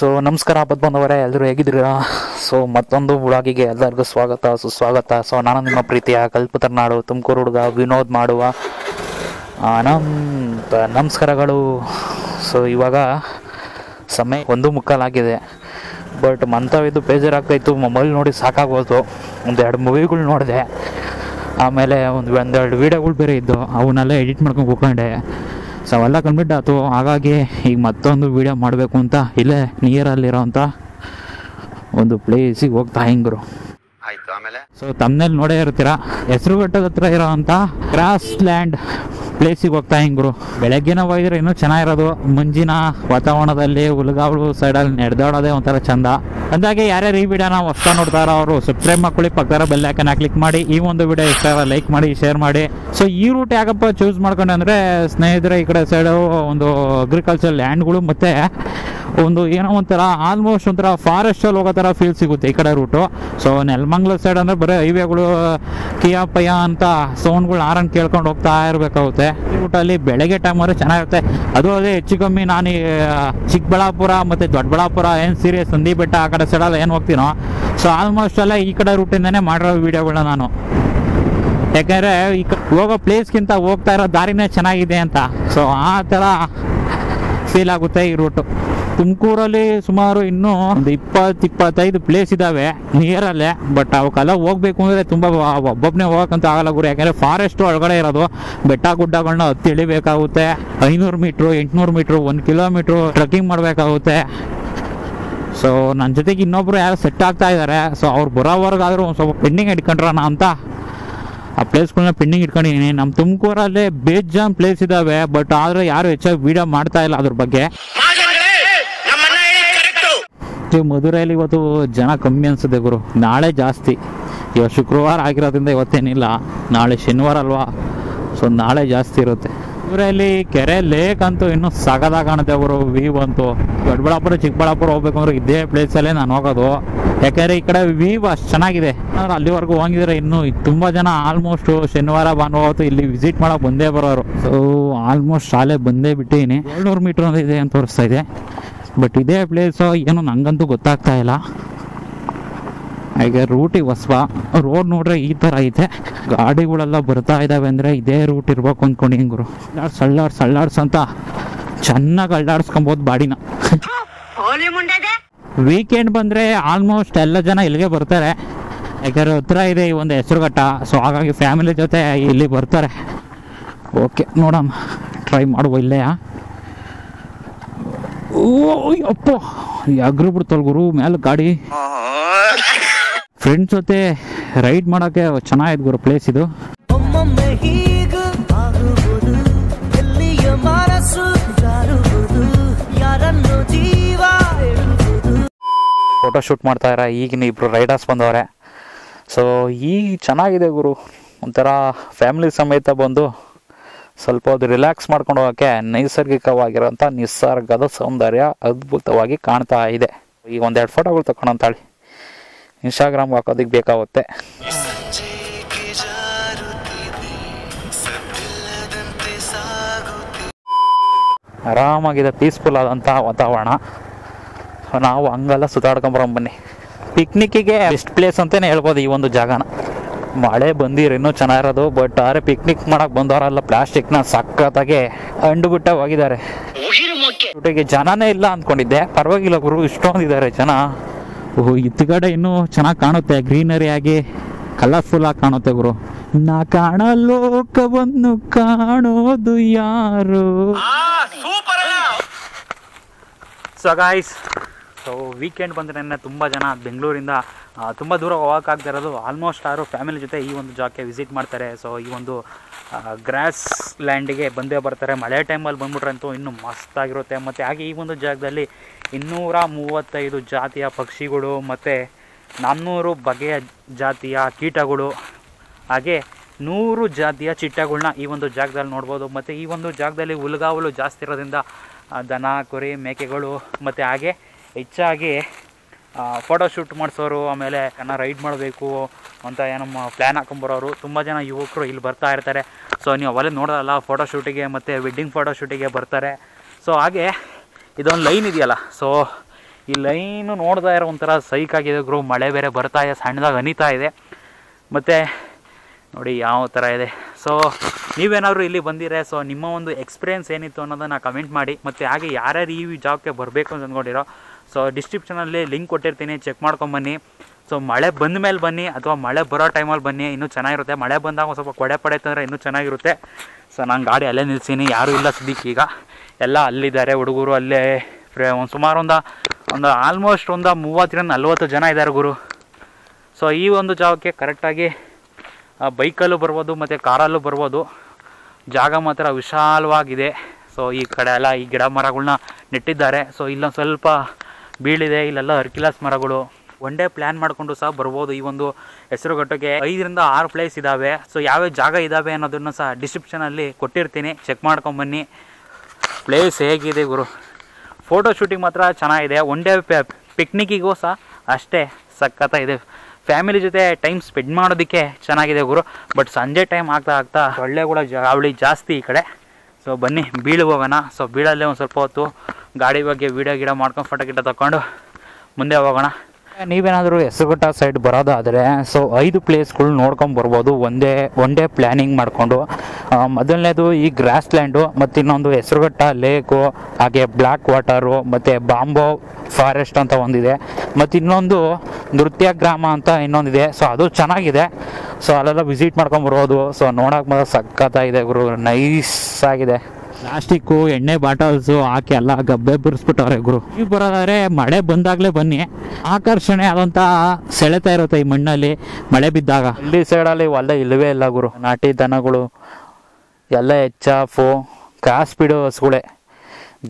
So ನಮಸ್ಕಾರ ಬಂದವರೇ, ಎಲ್ಲರೂ ಹೇಗಿದ್ದೀರಾ? ಸೊ ಮತ್ತೊಂದು ವ್ಲಾಗಿಗೆ ಎಲ್ಲರಿಗೂ ಸ್ವಾಗತ ಸುಸ್ವಾಗತ. ಸೊ ನಾನು ನಿಮ್ಮ ಪ್ರೀತಿಯ ಕಲ್ಪತರ್ನಾಡು ತುಮಕೂರು ಹುಡುಗ ವಿನೋದ್ ಮಾಡುವ ಅನಂತ ನಮಸ್ಕಾರಗಳು. ಸೊ ಇವಾಗ ಸಮಯ 1:15 ಬಟ್ ಮಂತವಿದ್ದು ಬೇಜಾರಾಗ್ತಾಯಿತ್ತು. ಮೊಬೈಲ್ ನೋಡಿ ಸಾಕಾಗೋದು. ಒಂದೆರಡು ಮೂವಿಗಳು ನೋಡಿದೆ, ಆಮೇಲೆ ಒಂದೆರಡು ವೀಡಿಯೋಗಳು ಬೇರೆ ಇದ್ದು, ಅವನ್ನೆಲ್ಲ ಎಡಿಟ್ ಮಾಡ್ಕೊಂಡು ಕೂತ್ಕೊಂಡೆ. ಸೊ ಅವೆಲ್ಲ ಕಂಪ್ಲೀಟ್ ಆಯ್ತು. ಹಾಗಾಗಿ ಈಗ ಮತ್ತೊಂದು ವೀಡಿಯೋ ಮಾಡಬೇಕು ಅಂತ ಇಲ್ಲೇ ನಿಯರಲ್ಲಿರೋಂಥ ಒಂದು ಪ್ಲೇಸಿಗೆ ಹೋಗ್ತಾ ಹಿಂಗರು ಆಯ್ತು. ಆಮೇಲೆ ಸೊ ತಮ್ಮನೇಲಿ ನೋಡೇ ಇರ್ತೀರಾ, ಹೆಸರುಘಟ್ಟದ ಹತ್ರ ಇರೋವಂಥ ಗ್ರಾಸ್ ಲ್ಯಾಂಡ್ ಪ್ಲೇಸಿಗೆ ಹೋಗ್ತಾ ಹಿಂಗರು. ಬೆಳಗ್ಗೆನ ಹೋಗಿದ್ರೆ ಇನ್ನೂ ಚೆನ್ನಾಗಿರೋದು. ಮಂಜಿನ ವಾತಾವರಣದಲ್ಲಿ ಹುಲ್ಗಾವಳು ಸೈಡಲ್ಲಿ ನಡೆದಾಡೋದೇ ಒಂಥರ ಚಂದ. ಅಂದಾಗೆ ಯಾರ್ಯಾರು ಈ ವಿಡಿಯೋನ ಹೊಸ ನೋಡ್ತಾರೋ ಅವರು ಸಬ್ಸ್ಕ್ರೈಬ್ ಮಾಡ್ಕೊಳ್ಳಿ, ಪಕ್ಕದ ಬೆಲ್ ಐಕನ್ನ ಕ್ಲಿಕ್ ಮಾಡಿ. ಈ ಒಂದು ವಿಡಿಯೋ ಇಷ್ಟ ಲೈಕ್ ಮಾಡಿ, ಶೇರ್ ಮಾಡಿ. ಸೊ ಈ ರೂಟ್ ಯಾಕಪ್ಪ ಚೂಸ್ ಮಾಡ್ಕೊಂಡೆ ಅಂದರೆ, ಸ್ನೇಹಿತರೆ ಈ ಕಡೆ ಸೈಡು ಒಂದು ಅಗ್ರಿಕಲ್ಚರ್ ಲ್ಯಾಂಡ್ಗಳು ಮತ್ತು ಒಂದು ಏನೋ ಒಂಥರ ಆಲ್ಮೋಸ್ಟ್ ಒಂಥರ ಫಾರೆಸ್ಟಲ್ಲಿ ಹೋಗೋ ಥರ ಫೀಲ್ ಸಿಗುತ್ತೆ ಈ ಕಡೆ ರೂಟು. ಸೊ ನೆಲಮಂಗಲ ಸೈಡ್ ಅಂದರೆ ಬರೀ ಹೈವೇಗಳು ಕಿಯಾ ಪಯ ಅಂತ ಸೌಂಡ್ಗಳು ಆರನ್ ಕೇಳ್ಕೊಂಡು ಹೋಗ್ತಾ ಇರಬೇಕಾಗುತ್ತೆ. ಈ ರೂಟಲ್ಲಿ ಬೆಳಗ್ಗೆ ಟೈಮಲ್ಲಿ ಚೆನ್ನಾಗಿರುತ್ತೆ. ಅದು ಅದೇ ಹೆಚ್ಚು ಕಮ್ಮಿ ನಾನು ಚಿಕ್ಕಬಳ್ಳಾಪುರ ಮತ್ತು ದೊಡ್ಡಬಳ್ಳಾಪುರ ಏನು ಸೀರಿಯಸ್ ಸಂದಿ ಬೆಟ್ಟ ಆ ಕಡೆ ಸೈಡಲ್ಲಿ ಏನು ಹೋಗ್ತೀನೋ, ಸೊ ಆಲ್ಮೋಸ್ಟ್ ಎಲ್ಲ ಈ ಕಡೆ ರೂಟಿಂದನೇ ಮಾಡಿರೋ ವೀಡಿಯೋಗಳನ್ನ ನಾನು. ಯಾಕೆಂದರೆ ಈ ಹೋಗೋ ಪ್ಲೇಸ್ಗಿಂತ ಹೋಗ್ತಾ ಇರೋ ದಾರಿನೇ ಚೆನ್ನಾಗಿದೆ ಅಂತ. ಸೊ ಆ ಥರ ಫೀಲ್ ಆಗುತ್ತೆ ಈ ರೂಟು. ತುಮಕೂರಲ್ಲಿ ಸುಮಾರು ಇನ್ನೂ ಒಂದು 20-25 ಪ್ಲೇಸ್ ಇದ್ದಾವೆ ನಿಯರಲ್ಲೇ. ಬಟ್ ಅವಕ್ಕೆಲ್ಲ ಹೋಗ್ಬೇಕು ಅಂದರೆ ತುಂಬ ಒಬ್ಬೊಬ್ಬನೇ ಹೋಗೋಕ್ಕಂತ ಆಗಲ್ಲ ಗುರು. ಯಾಕೆಂದರೆ ಫಾರೆಸ್ಟು ಒಳಗಡೆ ಇರೋದು. ಬೆಟ್ಟ ಗುಡ್ಡಗಳನ್ನ ಹತ್ತಿ ಇಳಿಬೇಕಾಗುತ್ತೆ. 500 ಮೀಟ್ರು 800 ಮೀಟ್ರು 1 ಕಿಲೋಮೀಟ್ರು ಟ್ರೆಕ್ಕಿಂಗ್ ಮಾಡಬೇಕಾಗುತ್ತೆ. ಸೊ ನನ್ನ ಜೊತೆಗೆ ಇನ್ನೊಬ್ರು ಯಾರು ಸೆಟ್ ಆಗ್ತಾ ಇದ್ದಾರೆ. ಸೊ ಅವ್ರು ಬರೋವರೆಗಾದರೂ ಒಂದು ಸ್ವಲ್ಪ ಪೆಂಡಿಂಗ್ ಇಟ್ಕೊಂಡ್ರೋಣ ಅಂತ ಆ ಪ್ಲೇಸ್ಗಳನ್ನ ಪೆಂಡಿಂಗ್ ಇಟ್ಕೊಂಡಿದ್ದೀನಿ. ನಮ್ಮ ತುಮಕೂರಲ್ಲೇ ಬೇಜಾನ್ ಪ್ಲೇಸ್ ಇದ್ದಾವೆ, ಬಟ್ ಆದರೆ ಯಾರು ಹೆಚ್ಚಾಗಿ ವೀಡಿಯೋ ಮಾಡ್ತಾ ಇಲ್ಲ ಅದ್ರ ಬಗ್ಗೆ. ಮಧುರೈಲಿ ಇವತ್ತು ಜನ ಕಮ್ಮಿ ಅನ್ಸುತ್ತೆ ಗುರು, ನಾಳೆ ಜಾಸ್ತಿ. ಇವತ್ತು ಶುಕ್ರವಾರ ಆಗಿರೋದ್ರಿಂದ ಇವತ್ತೇನಿಲ್ಲ, ನಾಳೆ ಶನಿವಾರ ಅಲ್ವಾ, ಸೊ ನಾಳೆ ಜಾಸ್ತಿ ಇರುತ್ತೆ. ಮಧುರೈಲಿ ಕೆರೆ ಲೇಕ್ ಅಂತೂ ಇನ್ನೂ ಸಗದಾಗ ಕಾಣುತ್ತೆ ಗುರು. ವ್ಯೂ ಅಂತೂ ದೊಡ್ಡಬಳ್ಳಾಪುರ ಚಿಕ್ಕಬಳ್ಳಾಪುರ ಹೋಗ್ಬೇಕು ಅಂದ್ರೆ ಇದೇ ಪ್ಲೇಸಲ್ಲೇ ನಾನು ಹೋಗೋದು. ಯಾಕೆಂದರೆ ಈ ಕಡೆ ವ್ಯೂ ಅಷ್ಟು ಚೆನ್ನಾಗಿದೆ. ಅಲ್ಲಿವರೆಗೂ ಹೋಗಿದ್ರೆ ಇನ್ನೂ ತುಂಬ ಜನ ಆಲ್ಮೋಸ್ಟ್ ಶನಿವಾರ ಭಾನುವಾರ ಇಲ್ಲಿ ವಿಸಿಟ್ ಮಾಡೋಕೆ ಬಂದೇ ಬರೋರು. ಸೊ ಆಲ್ಮೋಸ್ಟ್ ಶಾಲೆ ಬಂದೇ ಬಿಟ್ಟಿದ್ದೀನಿ. 700 ಮೀಟ್ರ್ ಅಂತ ಇದೆ ಅಂತ ತೋರಿಸ್ತಾ ಇದೆ. ಬಟ್ ಇದೇ ಪ್ಲೇಸು ಏನೋ ನಂಗಂತೂ ಗೊತ್ತಾಗ್ತಾ ಇಲ್ಲ. ಹಾಗೆ ರೂಟಿಗೆ ಹೊಸಬ. ರೋಡ್ ನೋಡ್ರೆ ಈ ಥರ ಐತೆ, ಗಾಡಿಗಳೆಲ್ಲ ಬರ್ತಾ ಇದ್ದಾವೆ ಅಂದರೆ ಇದೇ ರೂಟ್ ಇರ್ಬೇಕು ಅಂದ್ಕೊಂಡು ಹಿಂಗರು. ಸಳ್ಳಾಡ್ಸ್ ಅಂತ ಚೆನ್ನಾಗಿ ಅಲ್ಲಾಡ್ಸ್ಕೊಬೋದು ಬಾಡಿನ. ವೀಕೆಂಡ್ ಬಂದರೆ ಆಲ್ಮೋಸ್ಟ್ ಎಲ್ಲ ಜನ ಇಲ್ಲಿಗೆ ಬರ್ತಾರೆ. ಯಾಕೆಂದರೆ ಹತ್ರ ಇದೆ ಈ ಒಂದು ಹೆಸರುಘಟ್ಟ. ಸೊ ಹಾಗಾಗಿ ಫ್ಯಾಮಿಲಿ ಜೊತೆ ಇಲ್ಲಿ ಬರ್ತಾರೆ. ಓಕೆ ನೋಡೋಣ, ಟ್ರೈ ಮಾಡುವ ಇಲ್ಲೇ. ಓ ಅಪ್ಪ ಅಗ್ರು ಬಿಡ್ತಲ್ ಗುರು ಮೇಲೆ ಗಾಡಿ. ಫ್ರೆಂಡ್ಸ್ ಜೊತೆ ರೈಡ್ ಮಾಡೋಕ್ಕೆ ಚೆನ್ನಾಗಿದೆ ಗುರು ಪ್ಲೇಸ್ ಇದು. ಫೋಟೋ ಶೂಟ್ ಮಾಡ್ತಾ ಇರ ಈಗಿನ ಇಬ್ರು ರೈಡರ್ಸ್ ಬಂದವ್ರೆ. ಸೊ ಈಗ ಚೆನ್ನಾಗಿದೆ ಗುರು, ಒಂಥರ ಫ್ಯಾಮಿಲಿ ಸಮೇತ ಬಂದು ಸ್ವಲ್ಪ ಹೊತ್ತು ರಿಲ್ಯಾಕ್ಸ್ ಮಾಡ್ಕೊಂಡು ಹೋಗೋಕ್ಕೆ ನೈಸರ್ಗಿಕವಾಗಿರೋಂಥ ನಿಸರ್ಗದ ಸೌಂದರ್ಯ ಅದ್ಭುತವಾಗಿ ಕಾಣ್ತಾ ಇದೆ. ಈಗ ಒಂದೆರಡು ಫೋಟೋಗಳು ತಗೊಂಡಂತಾಳಿ ಇನ್ಸ್ಟಾಗ್ರಾಮ್ಗೆ ಹಾಕೋದಕ್ಕೆ ಬೇಕಾಗುತ್ತೆ. ಆರಾಮಾಗಿದೆ, ಪೀಸ್ಫುಲ್ ಆದಂಥ ವಾತಾವರಣ. ನಾವು ಹಂಗೆಲ್ಲ ಸುತ್ತಾಡ್ಕೊಂಬರೋಣ. ಪಿಕ್ನಿಕ್ಕಿಗೆ ಬೆಸ್ಟ್ ಪ್ಲೇಸ್ ಅಂತಲೇ ಹೇಳ್ಬೋದು ಈ ಒಂದು ಜಾಗನ. ಮಳೆ ಬಂದಿರೋ ಇನ್ನೂ ಚೆನ್ನಾಗಿರೋದು. ಬಟ್ ಆದರೆ ಪಿಕ್ನಿಕ್ ಮಾಡೋಕೆ ಬಂದವರೆಲ್ಲ ಪ್ಲಾಸ್ಟಿಕ್ನ ಸಖತ್ತಾಗಿ ಅಂಡುಬಿಟ್ಟ ಹೋಗಿದ್ದಾರೆ. ಜೊತೆಗೆ ಜನನೇ ಇಲ್ಲ ಅಂದ್ಕೊಂಡಿದ್ದೆ, ಪರವಾಗಿಲ್ಲ ಗುರು, ಇಷ್ಟೊಂದಿದ್ದಾರೆ ಜನ. ಇತ್ತುಗಡೆ ಇನ್ನೂ ಚೆನ್ನಾಗಿ ಕಾಣುತ್ತೆ, ಗ್ರೀನರಿ ಆಗಿ ಕಲರ್ಫುಲ್ ಆಗಿ ಕಾಣುತ್ತೆ ಗುರು. ನಾ ಕಾಣೋ ಲೋಕವನ್ನು ಕಾಣೋದು ಯಾರು. ಸೊ ಗಾಯ್ಸ್, ಸೊ ವೀಕೆಂಡ್ ಬಂದರೆ ತುಂಬ ಜನ ಬೆಂಗಳೂರಿಂದ ತುಂಬ ದೂರ ಹೋಗೋಕ್ಕಾಗದೇ ಇರೋದು ಆಲ್ಮೋಸ್ಟ್ ಯಾರು ಫ್ಯಾಮಿಲಿ ಜೊತೆ ಈ ಒಂದು ಜಾಗಕ್ಕೆ ವಿಸಿಟ್ ಮಾಡ್ತಾರೆ. ಸೊ ಈ ಒಂದು ಗ್ರಾಸ್ ಲ್ಯಾಂಡಿಗೆ ಬಂದೇ ಬರ್ತಾರೆ. ಮಳೆ ಟೈಮಲ್ಲಿ ಬಂದ್ಬಿಟ್ರಂತೂ ಇನ್ನೂ ಮಸ್ತಾಗಿರುತ್ತೆ. ಮತ್ತು ಹಾಗೆ ಈ ಒಂದು ಜಾಗದಲ್ಲಿ 235 ಜಾತಿಯ ಪಕ್ಷಿಗಳು ಮತ್ತು 400 ಬಗೆಯ ಜಾತಿಯ ಕೀಟಗಳು, ಹಾಗೆ 100 ಜಾತಿಯ ಚಿಟ್ಟೆಗಳ್ನ ಈ ಒಂದು ಜಾಗದಲ್ಲಿ ನೋಡ್ಬೋದು. ಮತ್ತು ಈ ಒಂದು ಜಾಗದಲ್ಲಿ ಹುಲ್ಗಾವಲು ಜಾಸ್ತಿ ಇರೋದ್ರಿಂದ ದನ ಕುರಿ ಮೇಕೆಗಳು ಮತ್ತು ಹಾಗೆ ಹೆಚ್ಚಾಗಿ ಫೋಟೋಶೂಟ್ ಮಾಡಿಸೋರು, ಆಮೇಲೆ ರೈಡ್ ಮಾಡಬೇಕು ಅಂತ ನಮ್ಮ ಪ್ಲ್ಯಾನ್ ಹಾಕೊಂಬರೋರು ತುಂಬ ಜನ ಯುವಕರು ಇಲ್ಲಿ ಬರ್ತಾ ಇರ್ತಾರೆ. ಸೊ ನೀವು ಅವಲ್ಲೇ ನೋಡೋಲ್ಲ, ಫೋಟೋಶೂಟಿಗೆ ಮತ್ತು ವೆಡ್ಡಿಂಗ್ ಫೋಟೋಶೂಟಿಗೆ ಬರ್ತಾರೆ. ಸೊ ಹಾಗೆ ಇದೊಂದು ಲೈನ್ ಇದೆಯಲ್ಲ, ಸೊ ಈ ಲೈನು ನೋಡ್ತಾ ಇರೋ ಒಂಥರ ಸೈಕಾಗಿದೆ ಗುರು. ಮಳೆ ಬೇರೆ ಬರ್ತಾ ಇದೆ, ಸಣ್ಣದಾಗಿ ಹನಿತಾ ಇದೆ. ಮತ್ತು ನೋಡಿ ಯಾವ ಥರ ಇದೆ. ಸೊ ನೀವೇನಾದರೂ ಇಲ್ಲಿ ಬಂದಿರೆ, ಸೊ ನಿಮ್ಮ ಒಂದು ಎಕ್ಸ್ಪೀರಿಯೆನ್ಸ್ ಏನಿತ್ತು ಅನ್ನೋದನ್ನು ಕಮೆಂಟ್ ಮಾಡಿ. ಮತ್ತು ಹಾಗೆ ಯಾರ್ಯಾರು ಈ ಜಾಗಕ್ಕೆ ಬರಬೇಕು ಅಂತ ಅಂದ್ಕೊಂಡಿರೋ, ಸೊ ಡಿಸ್ಕ್ರಿಪ್ಷನಲ್ಲಿ ಲಿಂಕ್ ಕೊಟ್ಟಿರ್ತೀನಿ, ಚೆಕ್ ಮಾಡ್ಕೊಂಬನ್ನಿ. ಸೊ ಮಳೆ ಬಂದ ಮೇಲೆ ಬನ್ನಿ ಅಥವಾ ಮಳೆ ಬರೋ ಟೈಮಲ್ಲಿ ಬನ್ನಿ, ಇನ್ನೂ ಚೆನ್ನಾಗಿರುತ್ತೆ. ಮಳೆ ಬಂದಾಗ ಒಂದು ಸ್ವಲ್ಪ ಕೊಡೆ ಪಡೆ ತಂದರೆ ಇನ್ನೂ ಚೆನ್ನಾಗಿರುತ್ತೆ. ಸೊ ನಾನು ಗಾಡಿ ಅಲ್ಲೇ ನಿಲ್ಸೀನಿ, ಯಾರೂ ಇಲ್ಲ ಸದ್ಯಕ್ಕೆ. ಈಗ ಎಲ್ಲ ಅಲ್ಲಿದ್ದಾರೆ ಹುಡುಗರು, ಅಲ್ಲೇ ಒಂದು ಸುಮಾರು ಒಂದು ಆಲ್ಮೋಸ್ಟ್ ಒಂದು 30-40 ಜನ ಇದ್ದಾರೆ ಗುರು. ಸೊ ಈ ಒಂದು ಜಾಗಕ್ಕೆ ಕರೆಕ್ಟಾಗಿ ಬೈಕಲ್ಲೂ ಬರ್ಬೋದು ಮತ್ತು ಕಾರಲ್ಲೂ ಬರ್ಬೋದು. ಜಾಗ ಮಾತ್ರ ವಿಶಾಲವಾಗಿದೆ. ಸೊ ಈ ಕಡೆ ಎಲ್ಲ ಈ ಗಿಡ ಮರಗಳನ್ನ ನೆಟ್ಟಿದ್ದಾರೆ. ಸೊ ಇಲ್ಲೊಂದು ಸ್ವಲ್ಪ ಬೀಳಿದೆ, ಇಲ್ಲೆಲ್ಲ ಅರ್ಕಿಲಾಸ್ ಮರಗಳು. ಒನ್ ಡೇ ಪ್ಲ್ಯಾನ್ ಮಾಡಿಕೊಂಡು ಸಹ ಬರ್ಬೋದು. ಈ ಒಂದು ಹೆಸರುಘಟ್ಟಕ್ಕೆ 5-6 ಪ್ಲೇಸ್ ಇದ್ದಾವೆ. ಸೊ ಯಾವ್ಯಾವ ಜಾಗ ಇದ್ದಾವೆ ಅನ್ನೋದನ್ನು ಸಹ ಡಿಸ್ಕ್ರಿಪ್ಷನಲ್ಲಿ ಕೊಟ್ಟಿರ್ತೀನಿ, ಚೆಕ್ ಮಾಡ್ಕೊಂಬನ್ನಿ. ಪ್ಲೇಸ್ ಹೇಗಿದೆ ಗುರು, ಫೋಟೋ ಶೂಟಿಂಗ್ ಮಾತ್ರ ಚೆನ್ನಾಗಿದೆ. ಒನ್ ಡೇ ಪಿಕ್ನಿಕ್ಕಿಗೂ ಸಹ ಅಷ್ಟೇ ಸಖತ್ತಾಗಿದೆ. ಫ್ಯಾಮಿಲಿ ಜೊತೆ ಟೈಮ್ ಸ್ಪೆಂಡ್ ಮಾಡೋದಕ್ಕೆ ಚೆನ್ನಾಗಿದೆ ಗುರು. ಬಟ್ ಸಂಜೆ ಟೈಮ್ ಆಗ್ತಾ ಸೊಳ್ಳೆಗಳ ಅವಳಿ ಜಾಸ್ತಿ ಈ ಕಡೆ. ಸೊ ಬನ್ನಿ ಬೀಳಿಗೆ ಹೋಗೋಣ. ಸೊ ಬೀಳಲ್ಲೇ ಒಂದು ಸ್ವಲ್ಪ ಹೊತ್ತು ಗಾಡಿ ಬಗ್ಗೆ ವೀಡಿಯೋ ಗಿಡ ಮಾಡ್ಕೊಂಡು ಫೋಟೋ ಗಿಡ ತಗೊಂಡು ಮುಂದೆ ಹೋಗೋಣ. ನೀವೇನಾದರೂ ಹೆಸರುಘಟ್ಟ ಸೈಡ್ ಬರೋದಾದರೆ ಸೊ 5 ಪ್ಲೇಸ್ಗಳು ನೋಡ್ಕೊಂಡು ಬರ್ಬೋದು ಒನ್ ಡೇ ಪ್ಲ್ಯಾನಿಂಗ್ ಮಾಡಿಕೊಂಡು. ಮೊದಲನೇದು ಈ ಗ್ರಾಸ್ ಲ್ಯಾಂಡು, ಮತ್ತು ಇನ್ನೊಂದು ಹೆಸರುಘಟ್ಟ ಲೇಕು, ಹಾಗೆ ಬ್ಲ್ಯಾಕ್ ವಾಟರು, ಮತ್ತು ಬಾಂಬೋ ಫಾರೆಸ್ಟ್ ಅಂತ ಒಂದಿದೆ, ಮತ್ತು ಇನ್ನೊಂದು ನೃತ್ಯ ಗ್ರಾಮ ಅಂತ ಇನ್ನೊಂದಿದೆ. ಸೊ ಅದು ಚೆನ್ನಾಗಿದೆ. ಸೊ ಅಲ್ಲೆಲ್ಲ ವಿಸಿಟ್ ಮಾಡ್ಕೊಂಬರ್ಬೋದು. ಸೊ ನೋಡೋಕೆ ಮಾತ್ರ ಸಖತ್ತಾಗಿದೆ ಗುರು, ನೈಸ್ ಆಗಿದೆ. ಪ್ಲಾಸ್ಟಿಕ್ಕು ಎಣ್ಣೆ ಬಾಟಲ್ಸು ಹಾಕಿ ಎಲ್ಲ ಗಬ್ಬೆ ಬಿಡಿಸ್ಬಿಟ್ಟವ್ರೆ ಗುರು. ನೀವು ಬರೋದಾದ್ರೆ ಮಳೆ ಬಂದಾಗಲೇ ಬನ್ನಿ, ಆಕರ್ಷಣೆ ಆದಂಥ ಸೆಳೆತ ಇರುತ್ತೆ ಈ ಮಣ್ಣಲ್ಲಿ ಮಳೆ ಬಿದ್ದಾಗ. ಹಳ್ಳಿ ಸೈಡಲ್ಲಿ ಹೊಲ ಇಲ್ಲವೇ ಇಲ್ಲ ಗುರು. ನಾಟಿ ದನಗಳು ಎಲ್ಲ ಹೆಚ್ಚಾಫು ಕ್ರಾಸ್ ಬಿಡೋ ಹಸುಗಳೇ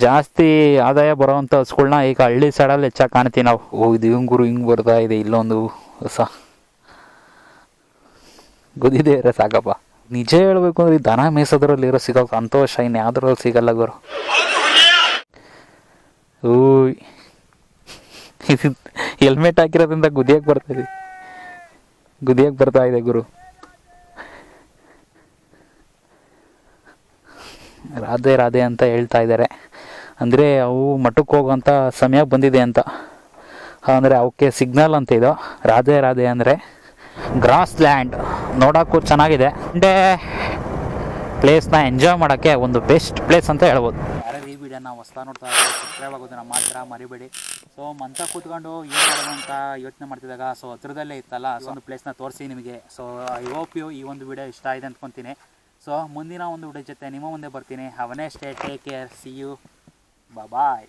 ಜಾಸ್ತಿ ಆದಾಯ ಬರೋವಂಥ ಹಸುಗಳನ್ನ ಈಗ ಹಳ್ಳಿ ಸೈಡಲ್ಲಿ ಹೆಚ್ಚಾಗಿ ಕಾಣ್ತೀವಿ ನಾವು. ಇದು ಹಿಂಗೆ ಗುರು, ಹಿಂಗೆ ಬರ್ತಾ ಇದೆ. ಇಲ್ಲೊಂದು ಹೊಸ ಗುದಿದೆ ಸಾಕಪ್ಪ. ನಿಜ ಹೇಳ್ಬೇಕು ಅಂದ್ರೆ ದನ ಮೇಯಿಸೋದ್ರಲ್ಲಿ ಇರೋ ಸಿಗೋ ಸಂತೋಷ ಇನ್ನು ಯಾವ್ದ್ರಲ್ಲಿ ಸಿಗಲ್ಲ ಗುರು. ಓಯ್ ಇದು ಹೆಲ್ಮೆಟ್ ಹಾಕಿರೋದ್ರಿಂದ ಗುದಿಯಕ್ಕೆ ಬರ್ತಾ ಇದೆ ಗುರು. ರಾಧೆ ಅಂತ ಹೇಳ್ತಾ ಇದ್ದಾರೆ. ಅಂದರೆ ಅವು ಮಠಕ್ಕೆ ಹೋಗೋಂಥ ಸಮಯ ಬಂದಿದೆ ಅಂತ. ಅಂದರೆ ಅವಕ್ಕೆ ಸಿಗ್ನಲ್ ಅಂತ ಇದು ರಾಧೆ ಅಂದರೆ. ಗ್ರಾಸ್ ಲ್ಯಾಂಡ್ ನೋಡೋಕ್ಕೂ ಚೆನ್ನಾಗಿದೆ. ಡೇ ಪ್ಲೇಸ್ನ ಎಂಜಾಯ್ ಮಾಡೋಕ್ಕೆ ಒಂದು ಬೆಸ್ಟ್ ಪ್ಲೇಸ್ ಅಂತ ಹೇಳ್ಬೋದು. ಯಾರ್ಯಾರು ಈ ವಿಡಿಯೋನ ಹೊಸ ನೋಡ್ತಾ ಇದ್ದಾರೆ ಸಬ್ಸ್ಕ್ರೈಬ್ ಆಗೋದು ನಮ್ಮ ಮಾತ್ರ ಮರಿಬೇಡಿ. ಸೊ ಮಂತ ಕೂತ್ಕೊಂಡು ಏನು ಮಾಡೋದು ಅಂತ ಯೋಚನೆ ಮಾಡ್ತಿದ್ದಾಗ ಸೊ ಹತ್ರದಲ್ಲೇ ಇತ್ತಲ್ಲ, ಸೊ ಒಂದು ಪ್ಲೇಸ್ನ ತೋರಿಸಿ ನಿಮಗೆ. ಸೊ ಐ ಹೋಪ್ ಯು ಈ ಒಂದು ವಿಡಿಯೋ ಇಷ್ಟ ಆಗಿದೆ ಅಂದ್ಕೊತೀನಿ. ಸೊ ಮುಂದಿನ ಒಂದು ವಿಡಿಯೋ ಜೊತೆ ನಿಮ್ಮ ಮುಂದೆ ಬರ್ತೀನಿ. Have a nice day, take care, see you, bye.